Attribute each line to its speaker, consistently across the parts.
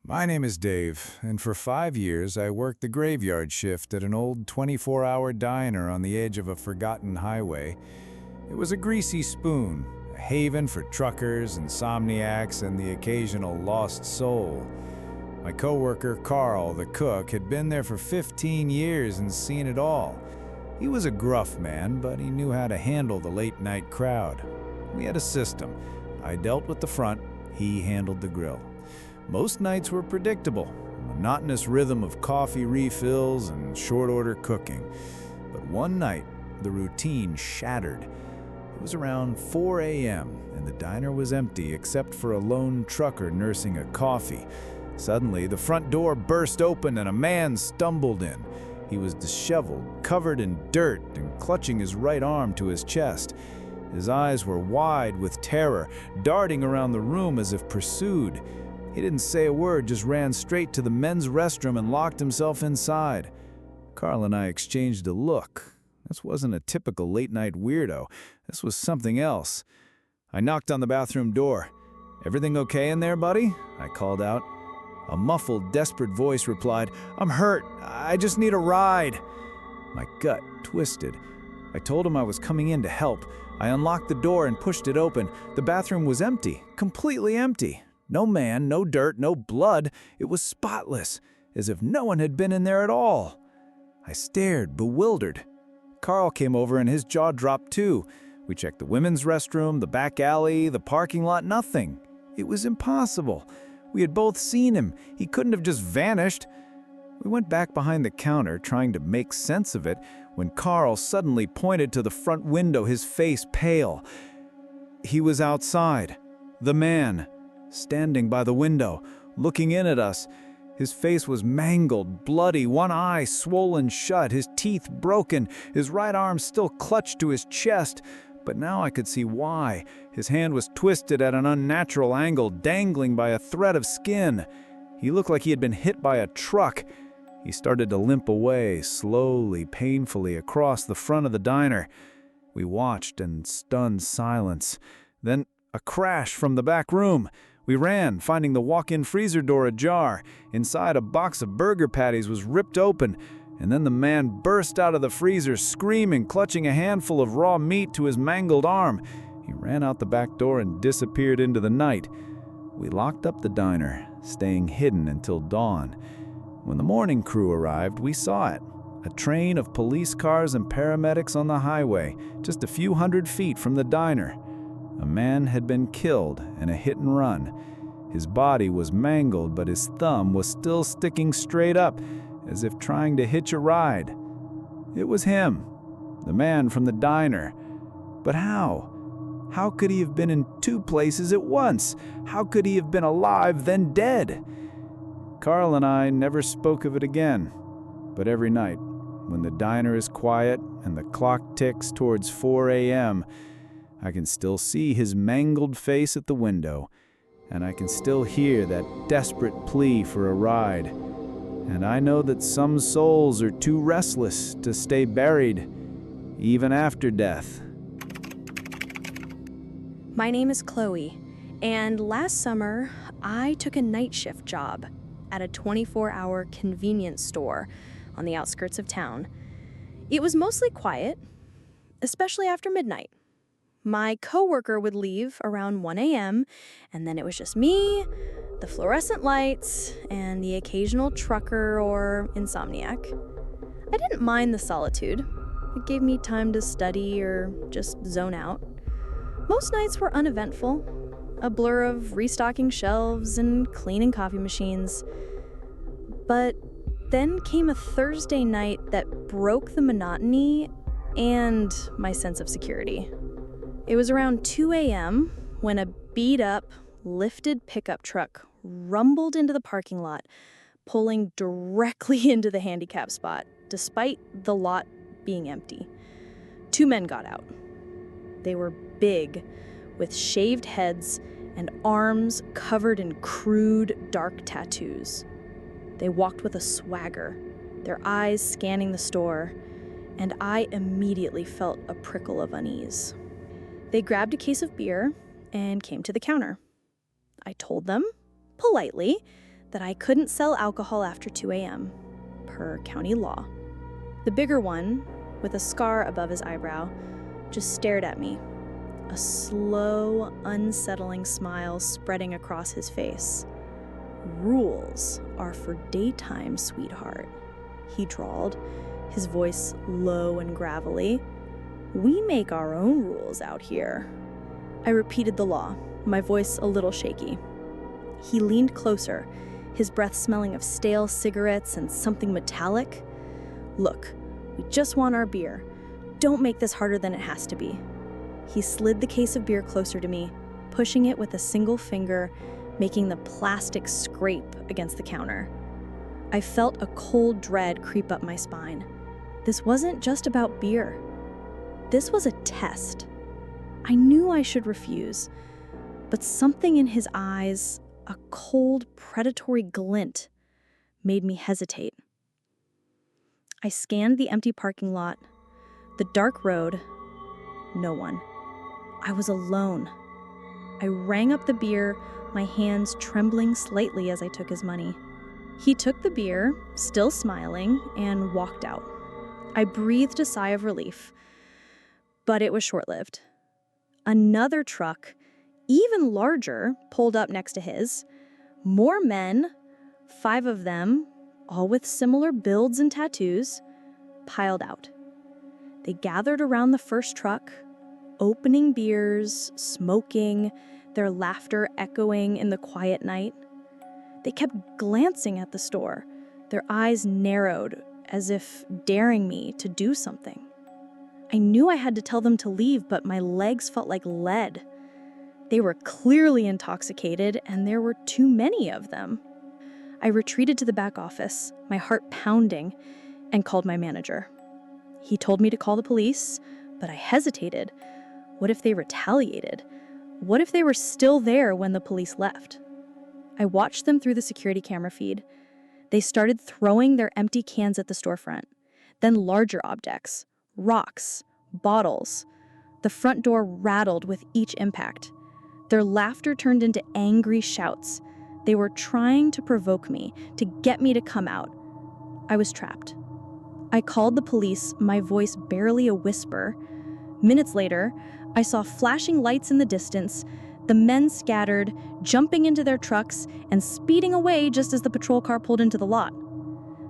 Speaker 1: My name is Dave, and for 5 years I worked the graveyard shift at an old 24-hour diner on the edge of a forgotten highway. It was a greasy spoon, a haven for truckers, insomniacs, and the occasional lost soul. My coworker Carl, the cook, had been there for 15 years and seen it all. He was a gruff man, but he knew how to handle the late-night crowd. We had a system. I dealt with the front, he handled the grill. Most nights were predictable, a monotonous rhythm of coffee refills and short-order cooking. But one night, the routine shattered. It was around 4 a.m., and the diner was empty except for a lone trucker nursing a coffee. Suddenly, the front door burst open and a man stumbled in. He was disheveled, covered in dirt, and clutching his right arm to his chest. His eyes were wide with terror, darting around the room as if pursued. He didn't say a word, just ran straight to the men's restroom and locked himself inside. Carl and I exchanged a look. This wasn't a typical late-night weirdo. This was something else. I knocked on the bathroom door. "Everything okay in there, buddy?" I called out. A muffled, desperate voice replied, "I'm hurt. I just need a ride." My gut twisted. I told him I was coming in to help. I unlocked the door and pushed it open. The bathroom was empty, completely empty. No man, no dirt, no blood. It was spotless, as if no one had been in there at all. I stared, bewildered. Carl came over and his jaw dropped too. We checked the women's restroom, the back alley, the parking lot, nothing. It was impossible. We had both seen him. He couldn't have just vanished. We went back behind the counter, trying to make sense of it, when Carl suddenly pointed to the front window, his face pale. He was outside. The man, standing by the window, looking in at us. His face was mangled, bloody, one eye swollen shut, his teeth broken, his right arm still clutched to his chest. But now I could see why. His hand was twisted at an unnatural angle, dangling by a thread of skin. He looked like he had been hit by a truck. He started to limp away, slowly, painfully, across the front of the diner. We watched in stunned silence. Then a crash from the back room. We ran, finding the walk-in freezer door ajar. Inside, a box of burger patties was ripped open, and then the man burst out of the freezer, screaming, clutching a handful of raw meat to his mangled arm. He ran out the back door and disappeared into the night. We locked up the diner, staying hidden until dawn. When the morning crew arrived, we saw it. A train of police cars and paramedics on the highway, just a few hundred feet from the diner. A man had been killed in a hit and run. His body was mangled, but his thumb was still sticking straight up, as if trying to hitch a ride. It was him, the man from the diner. But how? How could he have been in two places at once? How could he have been alive, then dead? Carl and I never spoke of it again. But every night, when the diner is quiet and the clock ticks towards 4 a.m., I can still see his mangled face at the window, and I can still hear that desperate plea for a ride. And I know that some souls are too restless to stay buried, even after death.
Speaker 2: My name is Chloe, and last summer, I took a night shift job at a 24-hour convenience store on the outskirts of town. It was mostly quiet, especially after midnight. My coworker would leave around 1 a.m., and then it was just me, the fluorescent lights, and the occasional trucker or insomniac. I didn't mind the solitude. It gave me time to study or just zone out. Most nights were uneventful, a blur of restocking shelves and cleaning coffee machines. But then came a Thursday night that broke the monotony and my sense of security. It was around 2 a.m. when a beat-up, lifted pickup truck rumbled into the parking lot, pulling directly into the handicap spot, despite the lot being empty. Two men got out. They were big, with shaved heads and arms covered in crude, dark tattoos. They walked with a swagger, their eyes scanning the store, and I immediately felt a prickle of unease. They grabbed a case of beer and came to the counter. I told them, politely, that I couldn't sell alcohol after 2 a.m., per county law. The bigger one, with a scar above his eyebrow, just stared at me, a slow, unsettling smile spreading across his face. "Rules are for daytime, sweetheart," he drawled, his voice low and gravelly. "We make our own rules out here." I repeated the law, my voice a little shaky. He leaned closer, his breath smelling of stale cigarettes and something metallic. "Look, we just want our beer. Don't make this harder than it has to be." He slid the case of beer closer to me, pushing it with a single finger, making the plastic scrape against the counter. I felt a cold dread creep up my spine. This wasn't just about beer. This was a test. I knew I should refuse, but something in his eyes, a cold, predatory glint, made me hesitate. I scanned the empty parking lot, the dark road. No one. I was alone. I rang up the beer, my hands trembling slightly as I took his money. He took the beer, still smiling, and walked out. I breathed a sigh of relief, but it was short-lived. Another truck, even larger, pulled up next to his. More men, 5 of them, all with similar builds and tattoos, piled out. They gathered around the first truck, opening beers, smoking, their laughter echoing in the quiet night. They kept glancing at the store, their eyes narrowed as if daring me to do something. I knew I had to tell them to leave, but my legs felt like lead. They were clearly intoxicated, and there were too many of them. I retreated to the back office, my heart pounding, and called my manager. He told me to call the police, but I hesitated. What if they retaliated? What if they were still there when the police left? I watched them through the security camera feed. They started throwing their empty cans at the storefront, then larger objects, rocks, bottles. The front door rattled with each impact. Their laughter turned into angry shouts. They were trying to provoke me, to get me to come out. I was trapped. I called the police, my voice barely a whisper. Minutes later, I saw flashing lights in the distance, the men scattered, jumping into their trucks and speeding away just as the patrol car pulled into the lot.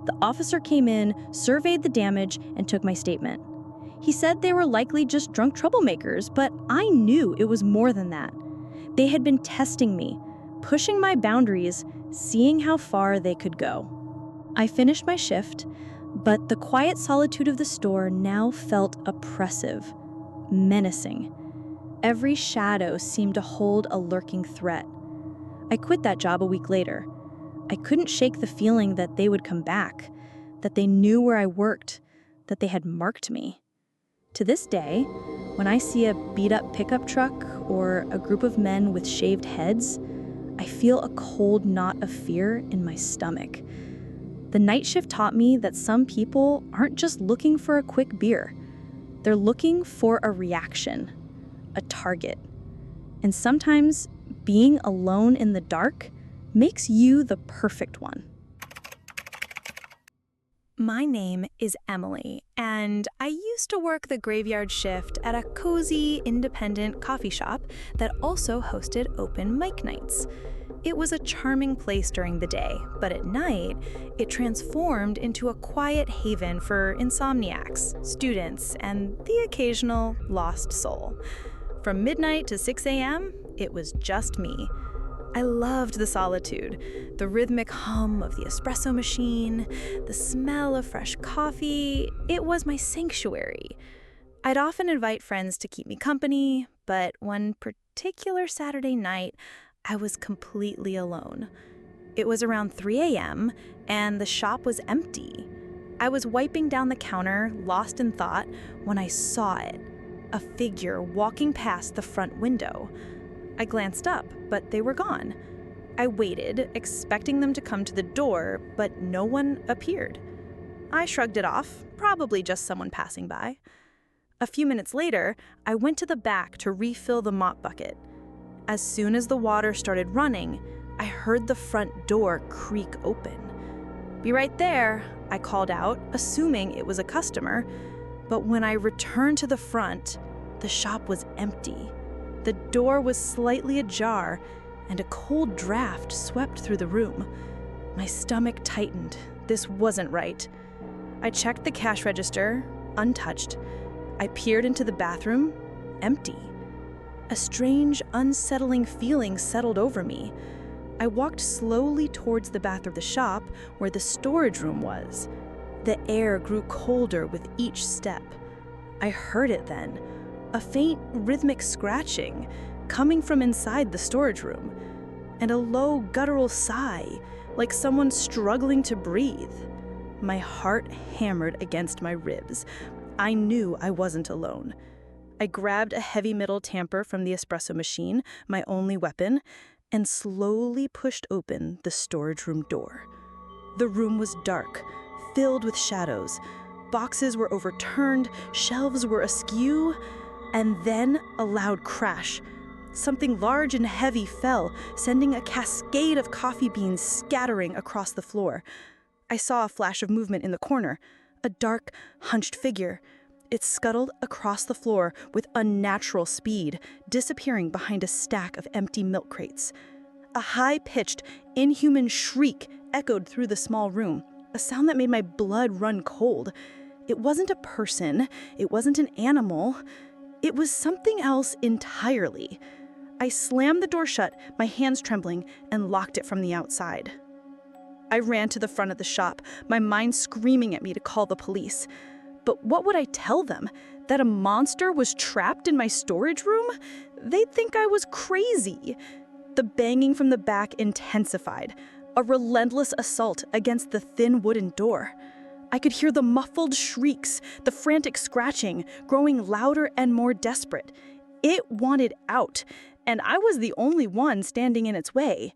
Speaker 2: The officer came in, surveyed the damage, and took my statement. He said they were likely just drunk troublemakers, but I knew it was more than that. They had been testing me, pushing my boundaries, seeing how far they could go. I finished my shift, but the quiet solitude of the store now felt oppressive, menacing. Every shadow seemed to hold a lurking threat. I quit that job a week later. I couldn't shake the feeling that they would come back, that they knew where I worked, that they had marked me. To this day, when I see a beat-up pickup truck or a group of men with shaved heads, I feel a cold knot of fear in my stomach. The night shift taught me that some people aren't just looking for a quick beer. They're looking for a reaction, a target. And sometimes being alone in the dark makes you the perfect one. My name is Emily, and I used to work the graveyard shift at a cozy, independent coffee shop that also hosted open mic nights. It was a charming place during the day, but at night, it transformed into a quiet haven for insomniacs, students, and the occasional lost soul. From midnight to 6 a.m., it was just me. I loved the solitude, the rhythmic hum of the espresso machine, the smell of fresh coffee. It was my sanctuary. I'd often invite friends to keep me company, but one particular Saturday night, I was completely alone. It was around 3 a.m., and the shop was empty. I was wiping down the counter, lost in thought, when I saw it, a figure walking past the front window. I glanced up, but they were gone. I waited, expecting them to come to the door, but no one appeared. I shrugged it off, probably just someone passing by. A few minutes later, I went to the back to refill the mop bucket. As soon as the water started running, I heard the front door creak open. "Be right there," I called out, assuming it was a customer. But when I returned to the front, the shop was empty. The door was slightly ajar, and a cold draft swept through the room. My stomach tightened. This wasn't right. I checked the cash register, untouched. I peered into the bathroom, empty. A strange, unsettling feeling settled over me. I walked slowly towards the back of the shop where the storage room was. The air grew colder with each step. I heard it then, a faint rhythmic scratching coming from inside the storage room, and a low guttural sigh, like someone struggling to breathe. My heart hammered against my ribs. I knew I wasn't alone. I grabbed a heavy metal tamper from the espresso machine, my only weapon, and slowly pushed open the storage room door. The room was dark, filled with shadows. Boxes were overturned, shelves were askew, and then a loud crash. Something large and heavy fell, sending a cascade of coffee beans scattering across the floor. I saw a flash of movement in the corner, a dark, hunched figure. It scuttled across the floor with unnatural speed, disappearing behind a stack of empty milk crates. A high-pitched, inhuman shriek echoed through the small room, a sound that made my blood run cold. It wasn't a person, it wasn't an animal, it was something else entirely. I slammed the door shut, my hands trembling, and locked it from the outside. I ran to the front of the shop, my mind screaming at me to call the police. But what would I tell them? That a monster was trapped in my storage room? They'd think I was crazy. The banging from the back intensified, a relentless assault against the thin wooden door. I could hear the muffled shrieks, the frantic scratching, growing louder and more desperate. It wanted out, and I was the only one standing in its way.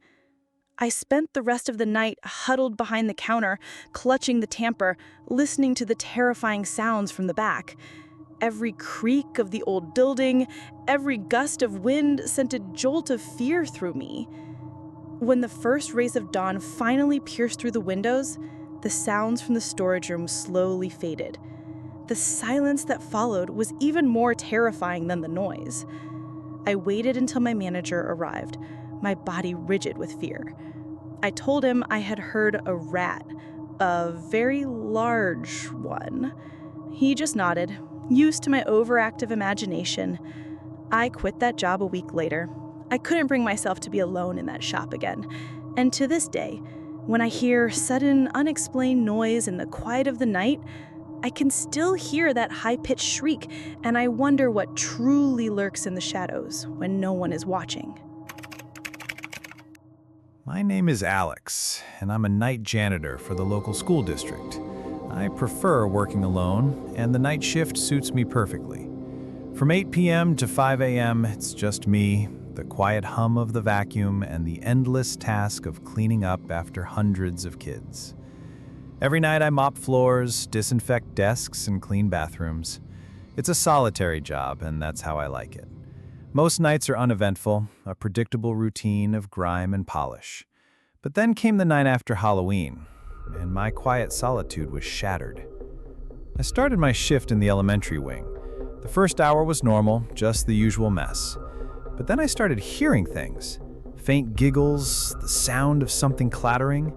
Speaker 2: I spent the rest of the night huddled behind the counter, clutching the tamper, listening to the terrifying sounds from the back. Every creak of the old building, every gust of wind sent a jolt of fear through me. When the first rays of dawn finally pierced through the windows, the sounds from the storage room slowly faded. The silence that followed was even more terrifying than the noise. I waited until my manager arrived, my body rigid with fear. I told him I had heard a rat, a very large one. He just nodded, used to my overactive imagination. I quit that job a week later. I couldn't bring myself to be alone in that shop again. And to this day, when I hear sudden, unexplained noise in the quiet of the night, I can still hear that high-pitched shriek, and I wonder what truly lurks in the shadows when no one is watching.
Speaker 1: My name is Alex, and I'm a night janitor for the local school district. I prefer working alone, and the night shift suits me perfectly. From 8 p.m. to 5 a.m., it's just me, the quiet hum of the vacuum, and the endless task of cleaning up after hundreds of kids. Every night I mop floors, disinfect desks, and clean bathrooms. It's a solitary job, and that's how I like it. Most nights are uneventful, a predictable routine of grime and polish. But then came the night after Halloween, and my quiet solitude was shattered. I started my shift in the elementary wing. The first hour was normal, just the usual mess. But then I started hearing things. Faint giggles, the sound of something clattering.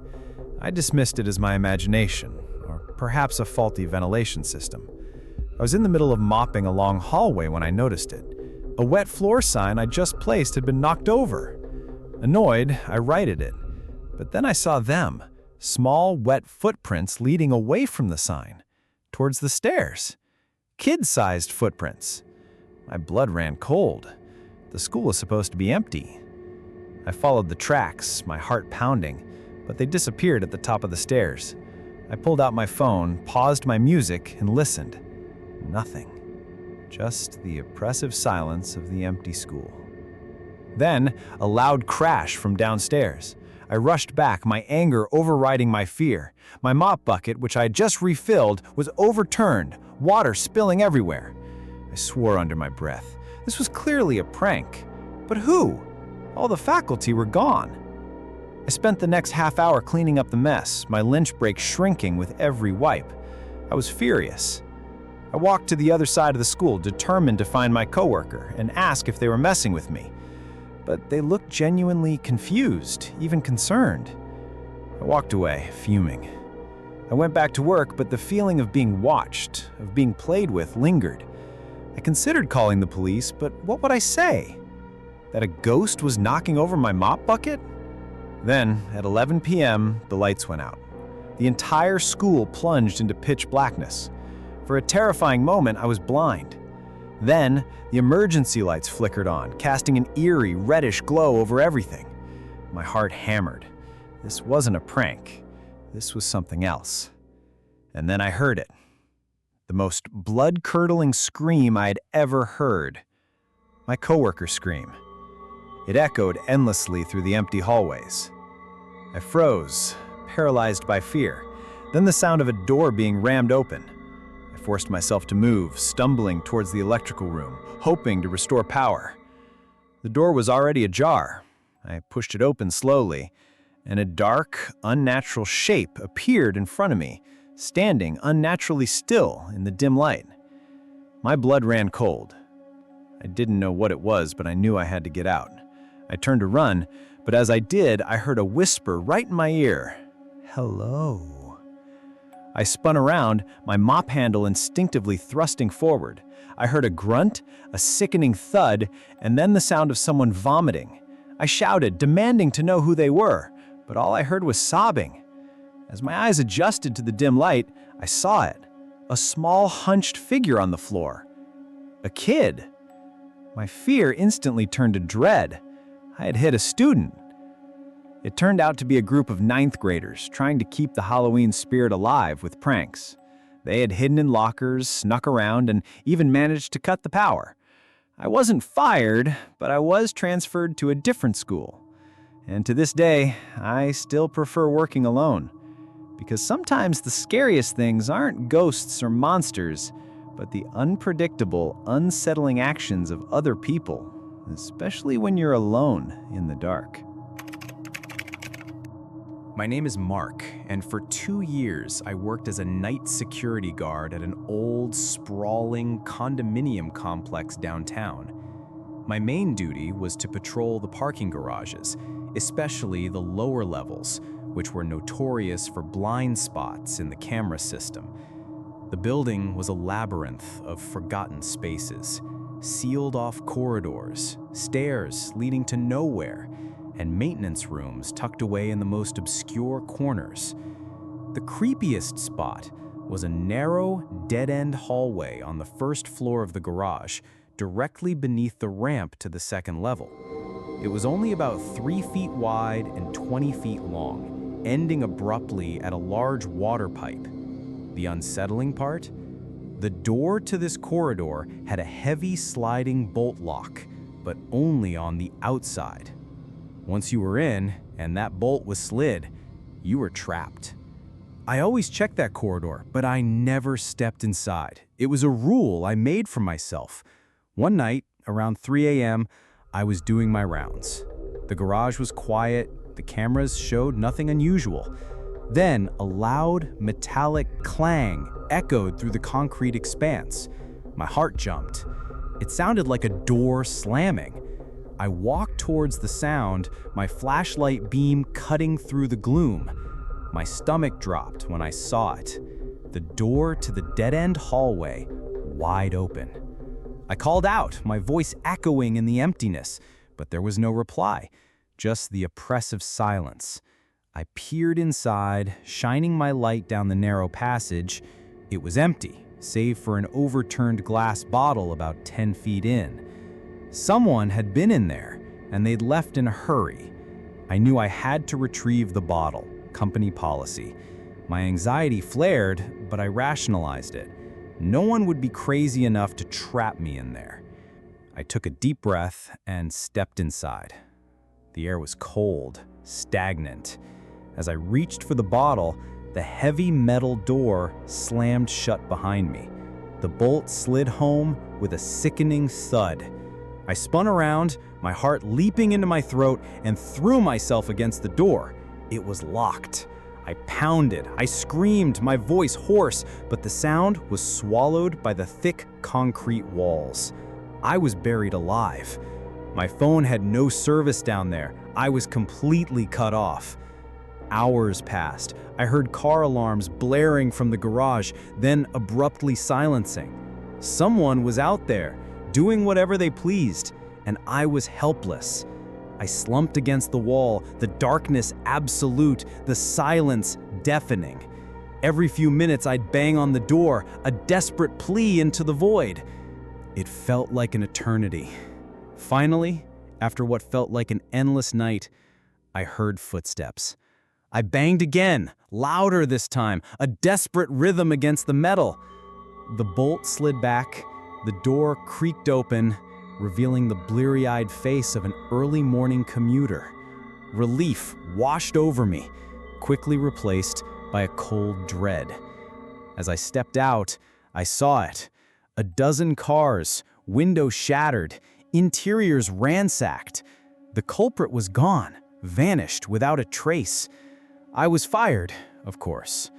Speaker 1: I dismissed it as my imagination, or perhaps a faulty ventilation system. I was in the middle of mopping a long hallway when I noticed it. A wet floor sign I just placed had been knocked over. Annoyed, I righted it. But then I saw them, small, wet footprints leading away from the sign, towards the stairs. Kid-sized footprints. My blood ran cold. The school was supposed to be empty. I followed the tracks, my heart pounding, but they disappeared at the top of the stairs. I pulled out my phone, paused my music, and listened. Nothing. Just the oppressive silence of the empty school. Then, a loud crash from downstairs. I rushed back, my anger overriding my fear. My mop bucket, which I had just refilled, was overturned, water spilling everywhere. I swore under my breath. This was clearly a prank. But who? All the faculty were gone.
Speaker 3: I spent the next half hour cleaning up the mess, my lunch break shrinking with every wipe. I was furious. I walked to the other side of the school, determined to find my coworker and ask if they were messing with me. But they looked genuinely confused, even concerned. I walked away, fuming. I went back to work, but the feeling of being watched, of being played with, lingered. I considered calling the police, but what would I say? That a ghost was knocking over my mop bucket? Then, at 11 p.m., the lights went out. The entire school plunged into pitch blackness. For a terrifying moment, I was blind. Then, the emergency lights flickered on, casting an eerie, reddish glow over everything. My heart hammered. This wasn't a prank. This was something else. And then I heard it. The most blood-curdling scream I had ever heard. My coworker's scream. It echoed endlessly through the empty hallways. I froze, paralyzed by fear. Then the sound of a door being rammed open. I forced myself to move, stumbling towards the electrical room, hoping to restore power. The door was already ajar. I pushed it open slowly, and a dark, unnatural shape appeared in front of me, standing unnaturally still in the dim light. My blood ran cold. I didn't know what it was, but I knew I had to get out. I turned to run, but as I did, I heard a whisper right in my ear. "Hello." I spun around, my mop handle instinctively thrusting forward. I heard a grunt, a sickening thud, and then the sound of someone vomiting. I shouted, demanding to know who they were, but all I heard was sobbing. As my eyes adjusted to the dim light, I saw it. A small, hunched figure on the floor. A kid. My fear instantly turned to dread. I had hit a student. It turned out to be a group of 9th graders trying to keep the Halloween spirit alive with pranks. They had hidden in lockers, snuck around, and even managed to cut the power. I wasn't fired, but I was transferred to a different school. And to this day, I still prefer working alone. Because sometimes the scariest things aren't ghosts or monsters, but the unpredictable, unsettling actions of other people, especially when you're alone in the dark.
Speaker 4: My name is Mark, and for 2 years I worked as a night security guard at an old, sprawling condominium complex downtown. My main duty was to patrol the parking garages, especially the lower levels, which were notorious for blind spots in the camera system. The building was a labyrinth of forgotten spaces, sealed-off corridors, stairs leading to nowhere, and maintenance rooms tucked away in the most obscure corners. The creepiest spot was a narrow, dead-end hallway on the first floor of the garage, directly beneath the ramp to the second level. It was only about 3 feet wide and 20 feet long, ending abruptly at a large water pipe. The unsettling part? The door to this corridor had a heavy sliding bolt lock, but only on the outside. Once you were in, and that bolt was slid, you were trapped. I always checked that corridor, but I never stepped inside. It was a rule I made for myself. One night, around 3 a.m., I was doing my rounds. The garage was quiet, the cameras showed nothing unusual. Then, a loud, metallic clang echoed through the concrete expanse. My heart jumped. It sounded like a door slamming. I walked towards the sound, my flashlight beam cutting through the gloom. My stomach dropped when I saw it. The door to the dead-end hallway, wide open. I called out, my voice echoing in the emptiness, but there was no reply, just the oppressive silence. I peered inside, shining my light down the narrow passage. It was empty, save for an overturned glass bottle about 10 feet in. Someone had been in there, and they'd left in a hurry. I knew I had to retrieve the bottle, company policy. My anxiety flared, but I rationalized it. No one would be crazy enough to trap me in there. I took a deep breath and stepped inside. The air was cold, stagnant. As I reached for the bottle, the heavy metal door slammed shut behind me. The bolt slid home with a sickening thud. I spun around, my heart leaping into my throat, and threw myself against the door. It was locked. I pounded, I screamed, my voice hoarse, but the sound was swallowed by the thick concrete walls. I was buried alive. My phone had no service down there. I was completely cut off. Hours passed. I heard car alarms blaring from the garage, then abruptly silencing. Someone was out there, doing whatever they pleased, and I was helpless. I slumped against the wall, the darkness absolute, the silence deafening. Every few minutes I'd bang on the door, a desperate plea into the void. It felt like an eternity. Finally, after what felt like an endless night, I heard footsteps. I banged again, louder this time, a desperate rhythm against the metal. The bolt slid back, the door creaked open, revealing the bleary-eyed face of an early morning commuter. Relief washed over me, quickly replaced by a cold dread. As I stepped out, I saw it. A dozen cars, windows shattered, interiors ransacked. The culprit was gone, vanished without a trace. I was fired, of course,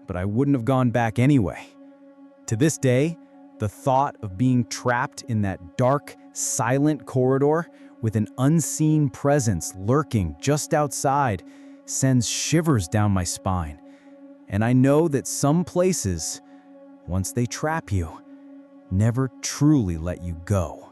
Speaker 4: but I wouldn't have gone back anyway. To this day, the thought of being trapped in that dark, silent corridor with an unseen presence lurking just outside sends shivers down my spine. And I know that some places, once they trap you, never truly let you go.